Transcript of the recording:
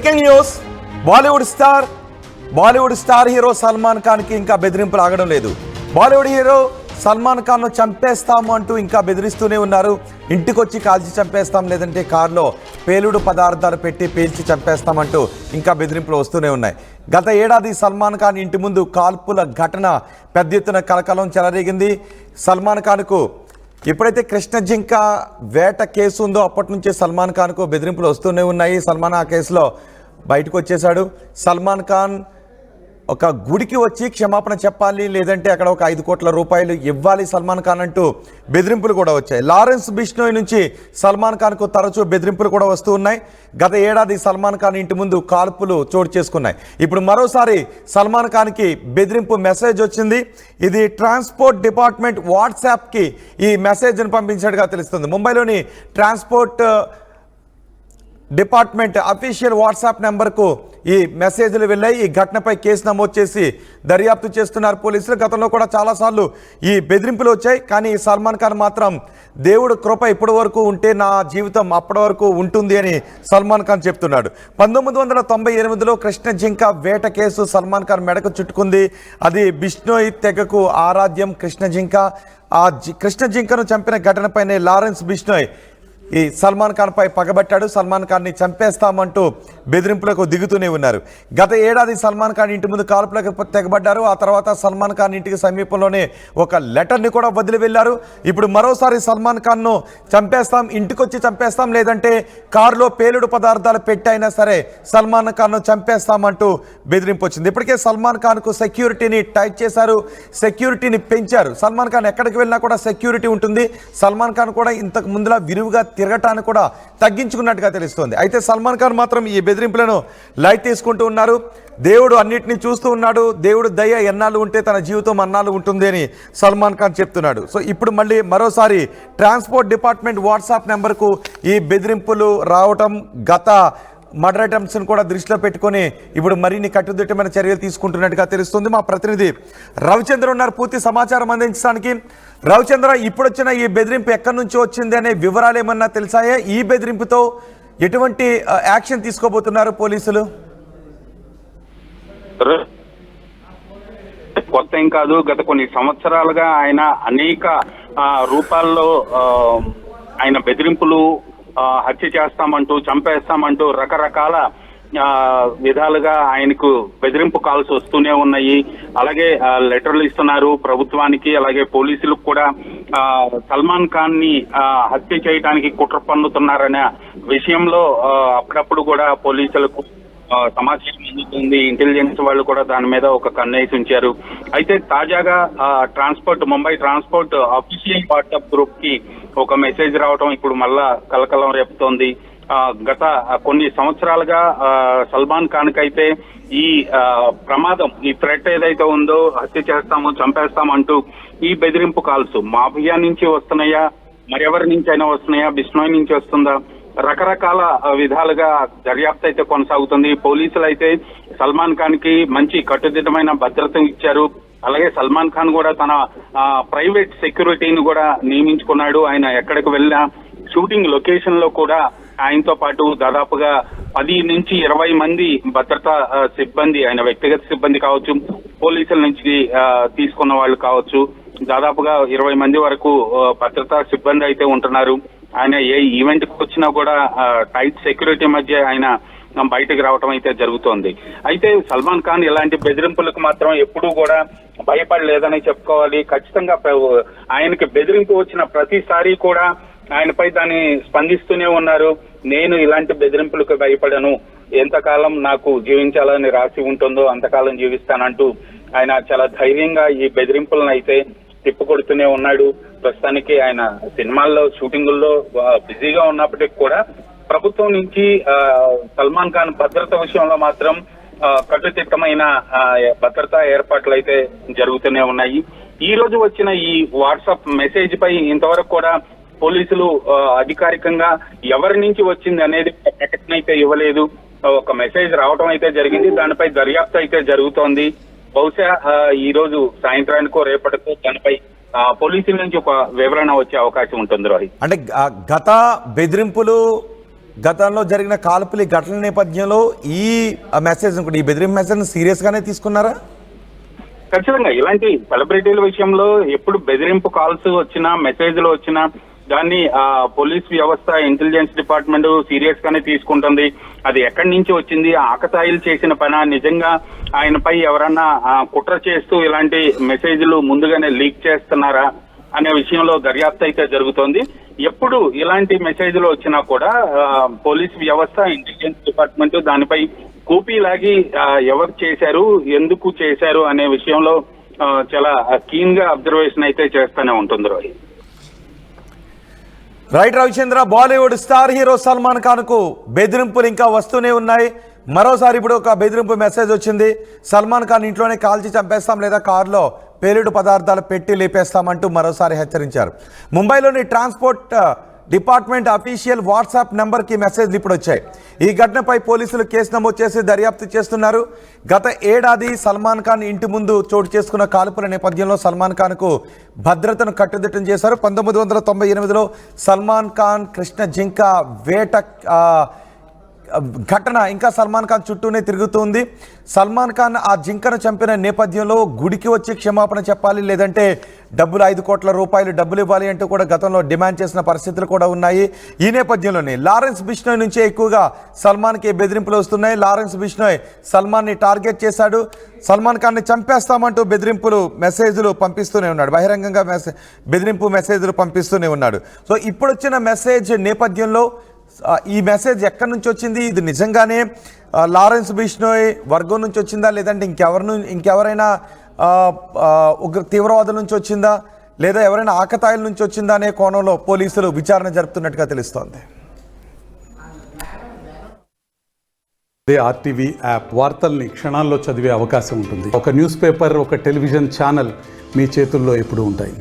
Breaking news. Bollywood star hero Salman Khan కి ఇంకా బెదిరింపులు ఆగడం లేదు. బాలీవుడ్ హీరో సల్మాన్ ఖాన్ ను చంపేస్తాము అంటూ ఇంకా బెదిరిస్తూనే ఉన్నారు. ఇంటికొచ్చి కాల్చి చంపేస్తాం, లేదంటే కారులో పేలుడు పదార్థాలు పెట్టి పేల్చి చంపేస్తామంటూ ఇంకా బెదిరింపులు వస్తూనే ఉన్నాయి. గత ఏడాది సల్మాన్ ఖాన్ ఇంటి ముందు కాల్పుల ఘటన పెద్ద ఎత్తున కలకలం చెలరేగింది. సల్మాన్ ఖాన్కు ఎప్పుడైతే కృష్ణ జింక వేట కేసు ఉందో అప్పటి నుంచే సల్మాన్ ఖాన్కు బెదిరింపులు వస్తూనే ఉన్నాయి. సల్మాన్ ఆ కేసులో బయటకు వచ్చేశాడు. సల్మాన్ ఖాన్ ఒక గుడికి వచ్చి క్షమాపణ చెప్పాలి, లేదంటే అక్కడ ఒక 5 కోట్ల రూపాయలు ఇవ్వాలి సల్మాన్ ఖాన్ అంటూ బెదిరింపులు కూడా వచ్చాయి. లారెన్స్ బిష్నోయ్ నుంచి సల్మాన్ ఖాన్కు తరచూ బెదిరింపులు కూడా వస్తూ ఉన్నాయి. గత ఏడాది సల్మాన్ ఖాన్ ఇంటి ముందు కాల్పులు చోటు చేసుకున్నాయి. ఇప్పుడు మరోసారి సల్మాన్ ఖాన్కి బెదిరింపు మెసేజ్ వచ్చింది. ఇది ట్రాన్స్పోర్ట్ డిపార్ట్మెంట్ వాట్సాప్కి ఈ మెసేజ్ను పంపించినట్టుగా తెలుస్తుంది. ముంబైలోని ట్రాన్స్పోర్ట్ డిపార్ట్మెంట్ అఫీషియల్ వాట్సాప్ నెంబర్కు ఈ మెసేజ్లు వెళ్ళాయి. ఈ ఘటనపై కేసు నమోదు చేసి దర్యాప్తు చేస్తున్నారు పోలీసులు. గతంలో కూడా చాలాసార్లు ఈ బెదిరింపులు వచ్చాయి. కానీ సల్మాన్ ఖాన్ మాత్రం దేవుడు కృప ఇప్పటి వరకు ఉంటే నా జీవితం అప్పటి వరకు ఉంటుంది అని సల్మాన్ ఖాన్ చెప్తున్నాడు. 1998లో కృష్ణ జింక వేట కేసు సల్మాన్ ఖాన్ మెడకు చుట్టుకుంది. అది బిష్నోయ్ తెగకు ఆరాధ్యం కృష్ణ జింక. ఆ కృష్ణ జింకను చంపిన ఘటనపైనే లారెన్స్ బిష్నోయ్ ఈ సల్మాన్ ఖాన్ పై పగబట్టాడు. సల్మాన్ ఖాన్ని చంపేస్తామంటూ బెదిరింపులకు దిగుతూనే ఉన్నారు. గత ఏడాది సల్మాన్ ఖాన్ ఇంటి ముందు కాల్పులకు తెగబడ్డారు. ఆ తర్వాత సల్మాన్ ఖాన్ ఇంటికి సమీపంలోనే ఒక లెటర్ని కూడా వదిలి వెళ్ళారు. ఇప్పుడు మరోసారి సల్మాన్ ఖాన్ను చంపేస్తాం, ఇంటికొచ్చి చంపేస్తాం, లేదంటే కారులో పేలుడు పదార్థాలు పెట్టైనా సరే సల్మాన్ ఖాన్ను చంపేస్తామంటూ బెదిరింపు వచ్చింది. ఇప్పటికే సల్మాన్ ఖాన్కు సెక్యూరిటీని టైట్ చేశారు, సెక్యూరిటీని పెంచారు. సల్మాన్ ఖాన్ ఎక్కడికి వెళ్ళినా కూడా సెక్యూరిటీ ఉంటుంది. సల్మాన్ ఖాన్ కూడా ఇంతకు ముందులా విరివిగా తిరగటాన్ని కూడా తగ్గించుకున్నట్టుగా తెలుస్తోంది. అయితే సల్మాన్ ఖాన్ మాత్రం ఈ బెదిరింపులను లైట్ తీసుకుంటూ ఉన్నారు. దేవుడు అన్నిటినీ చూస్తూ ఉన్నాడు. దేవుడు దయ ఎన్నాళ్ళు ఉంటే తన జీవితం అన్నాళ్ళు ఉంటుంది అని సల్మాన్ ఖాన్ చెప్తున్నాడు. సో ఇప్పుడు మళ్ళీ మరోసారి ట్రాన్స్పోర్ట్ డిపార్ట్మెంట్ వాట్సాప్ నెంబర్కు ఈ బెదిరింపులు రావటం, గత మర్డర్ అటెంప్ట్స్ను కూడా దృష్టిలో పెట్టుకొని ఇప్పుడు మరిన్ని కట్టుదిట్టమైన చర్యలు తీసుకుంటున్నట్టుగా తెలుస్తుంది. మా ప్రతినిధి రవిచంద్ర ఉన్నారు పూర్తి సమాచారం అందించడానికి. రవిచంద్ర, ఇప్పుడు వచ్చిన ఈ బెదిరింపు ఎక్కడి నుంచి వచ్చింది అనే వివరాలు ఏమన్నా తెలిసాయా? ఈ బెదిరింపుతో ఎటువంటి యాక్షన్ తీసుకోబోతున్నారు పోలీసులు? కొత్త ఏం కాదు, గత కొన్ని సంవత్సరాలుగా ఆయన అనేక రూపాల్లో ఆయన బెదిరింపులు, హత్య చేస్తామంటూ, చంపేస్తామంటూ రకరకాల విధాలుగా ఆయనకు బెదిరింపు కాల్స్ వస్తూనే ఉన్నాయి. అలాగే లెటర్లు ఇస్తున్నారు ప్రభుత్వానికి, అలాగే పోలీసులకు కూడా. సల్మాన్ ఖాన్ ని హత్య చేయడానికి కుట్ర పన్నుతున్నారనే విషయంలో అప్పుడప్పుడు కూడా పోలీసులకు సమాచారం అందుతుంది. ఇంటెలిజెన్స్ వాళ్ళు కూడా దాని మీద ఒక కన్నేసి ఉంచారు. అయితే తాజాగా Mumbai transport official WhatsApp group కి ఒక మెసేజ్ రావడం ఇప్పుడు మళ్ళా కలకలం రేపుతోంది. గత కొన్ని సంవత్సరాలుగా సల్మాన్ ఖాన్ కైతే ఈ ప్రమాదం, ఈ థ్రెట్ ఏదైతే ఉందో, హత్య చేస్తాము, చంపేస్తామంటూ ఈ బెదిరింపు కాల్స్ మాఫియా నుంచి వస్తున్నాయా, మరెవరి నుంచి అయినా వస్తున్నాయా, బిష్నోయ్ నుంచి వస్తుందా, రకరకాల విధాలుగా దర్యాప్తు అయితే కొనసాగుతుంది. పోలీసులు అయితే సల్మాన్ ఖాన్ కి మంచి కట్టుదిట్టమైన భద్రత ఇచ్చారు. అలాగే సల్మాన్ ఖాన్ కూడా తన ప్రైవేట్ సెక్యూరిటీని కూడా నియమించుకున్నాడు. ఆయన ఎక్కడికి వెళ్ళినా షూటింగ్ లొకేషన్ లో కూడా ఆయనతో పాటు దాదాపుగా 10 నుంచి 20 మంది భద్రతా సిబ్బంది, ఆయన వ్యక్తిగత సిబ్బంది కావచ్చు, పోలీసుల నుంచి తీసుకున్న వాళ్ళు కావచ్చు, దాదాపుగా 20 మంది వరకు భద్రతా సిబ్బంది అయితే ఉంటున్నారు. ఆయన ఏ ఈవెంట్ కి వచ్చినా కూడా టైట్ సెక్యూరిటీ మధ్య ఆయన బయటకు రావటం అయితే జరుగుతోంది. అయితే సల్మాన్ ఖాన్ ఇలాంటి బెదిరింపులకు మాత్రం ఎప్పుడూ కూడా భయపడలేదని చెప్పుకోవాలి. ఖచ్చితంగా ఆయనకి బెదిరింపు వచ్చిన ప్రతిసారి కూడా ఆయనపై దాన్ని స్పందిస్తూనే ఉన్నారు. నేను ఇలాంటి బెదిరింపులకు భయపడను, ఎంతకాలం నాకు జీవించాలని రాసి ఉంటుందో అంతకాలం జీవిస్తానంటూ ఆయన చాలా ధైర్యంగా ఈ బెదిరింపులను అయితే తిప్పుకొడుతూనే ఉన్నాడు. ప్రస్తుతానికి ఆయన సినిమాల్లో షూటింగుల్లో బిజీగా ఉన్నప్పటికీ కూడా ప్రభుత్వం నుంచి సల్మాన్ ఖాన్ భద్రత విషయంలో మాత్రం కట్టుదిట్టమైన భద్రతా ఏర్పాట్లు అయితే జరుగుతూనే ఉన్నాయి. ఈ రోజు వచ్చిన ఈ వాట్సాప్ మెసేజ్ పై ఇంతవరకు కూడా పోలీసులు అధికారికంగా ఎవరి నుంచి వచ్చింది అనేది ప్రకటన అయితే ఇవ్వలేదు. ఒక మెసేజ్ రావడం అయితే జరిగింది, దానిపై దర్యాప్తు అయితే జరుగుతోంది. బహుశా ఈ రోజు సాయంత్రానికో రేపటికో దానిపై పోలీసుల నుంచి ఒక వివరణ వచ్చే అవకాశం ఉంటుంది. రోహిత్, అంటే గత బెదిరింపులు గతంలో జరిగిన కాల్పుల ఘటన నేపథ్యంలో ఈ మెసేజ్ ఈ బెదిరింపు మెసేజ్ని సీరియస్గానే తీసుకున్నారా? ఖచ్చితంగా ఇలాంటి సెలబ్రిటీల విషయంలో ఎప్పుడు బెదిరింపు కాల్స్ వచ్చినా మెసేజ్లు వచ్చినా దాన్ని పోలీస్ వ్యవస్థ, ఇంటెలిజెన్స్ డిపార్ట్మెంట్ సీరియస్ గానే తీసుకుంటుంది. అది ఎక్కడి నుంచి వచ్చింది, ఆకతాయిలు చేసిన పని, నిజంగా ఆయనపై ఎవరన్నా కుట్ర చేస్తూ ఇలాంటి మెసేజ్లు ముందుగానే లీక్ చేస్తున్నారా అనే విషయంలో దర్యాప్తు అయితే జరుగుతోంది. ఎప్పుడు ఇలాంటి మెసేజ్లు వచ్చినా కూడా పోలీస్ వ్యవస్థ, ఇంటెలిజెన్స్ డిపార్ట్మెంట్ దానిపై కూపీలాగి ఎవరు చేశారు, ఎందుకు చేశారు అనే విషయంలో చాలా కీన్ గా అబ్జర్వేషన్ అయితే చేస్తూనే ఉంటుంది Rohit. Right Ravichandra, Bollywood star hero Salman Khan కు బెదిరింపులు ఇంకా వస్తూనే ఉన్నాయి. మరోసారి ఇప్పుడు ఒక బెదిరింపు మెసేజ్ వచ్చింది. సల్మాన్ ఖాన్ ఇంట్లోనే కాల్చి చంపేస్తాం లేదా కారులో పేలుడు పదార్థాలు పెట్టి లేపేస్తామంటూ మరోసారి హెచ్చరించారు. ముంబైలోని ట్రాన్స్పోర్ట్ డిపార్ట్మెంట్ అఫీషియల్ వాట్సాప్ నెంబర్కి మెసేజ్లు ఇప్పుడు వచ్చాయి. ఈ ఘటనపై పోలీసులు కేసు నమోదు చేసి దర్యాప్తు చేస్తున్నారు. గత ఏడాది సల్మాన్ ఖాన్ ఇంటి ముందు చోటు చేసుకున్న కాల్పుల నేపథ్యంలో సల్మాన్ ఖాన్కు భద్రతను కట్టుదిట్టం చేశారు. 1998లో సల్మాన్ ఖాన్ కృష్ణ జింక వేట ఘటన ఇంకా సల్మాన్ ఖాన్ చుట్టూనే తిరుగుతుంది. సల్మాన్ ఖాన్ ఆ జింకను చంపిన నేపథ్యంలో గుడికి వచ్చి క్షమాపణ చెప్పాలి, లేదంటే డబ్బులు 5 కోట్ల రూపాయలు డబ్బులు ఇవ్వాలి అంటూ కూడా గతంలో డిమాండ్ చేసిన పరిస్థితులు కూడా ఉన్నాయి. ఈ నేపథ్యంలోనే లారెన్స్ బిష్నోయ్ నుంచే ఎక్కువగా సల్మాన్కి బెదిరింపులు వస్తున్నాయి. లారెన్స్ బిష్నోయ్ సల్మాన్ని టార్గెట్ చేశాడు. సల్మాన్ ఖాన్ని చంపేస్తామంటూ బెదిరింపులు మెసేజ్లు పంపిస్తూనే ఉన్నాడు. బహిరంగంగా బెదిరింపు మెసేజ్లు పంపిస్తూనే ఉన్నాడు. సో ఇప్పుడు వచ్చిన మెసేజ్ నేపథ్యంలో ఈ మెసేజ్ ఎక్కడి నుంచి వచ్చింది, ఇది నిజంగానే లారెన్స్ బిష్నోయ్ వర్గం నుంచి వచ్చిందా, లేదంటే ఇంకెవరైనా తీవ్రవాదుల నుంచి వచ్చిందా, లేదా ఎవరైనా ఆకతాయిల నుంచి వచ్చిందా అనే కోణంలో పోలీసులు విచారణ జరుపుతున్నట్టుగా తెలుస్తోంది. ఆర్టీవీ యాప్ వార్తల్ని క్షణాల్లో చదివే అవకాశం ఉంటుంది. ఒక న్యూస్ పేపర్, ఒక టెలివిజన్ ఛానల్ మీ చేతుల్లో ఎప్పుడూ ఉంటాయి.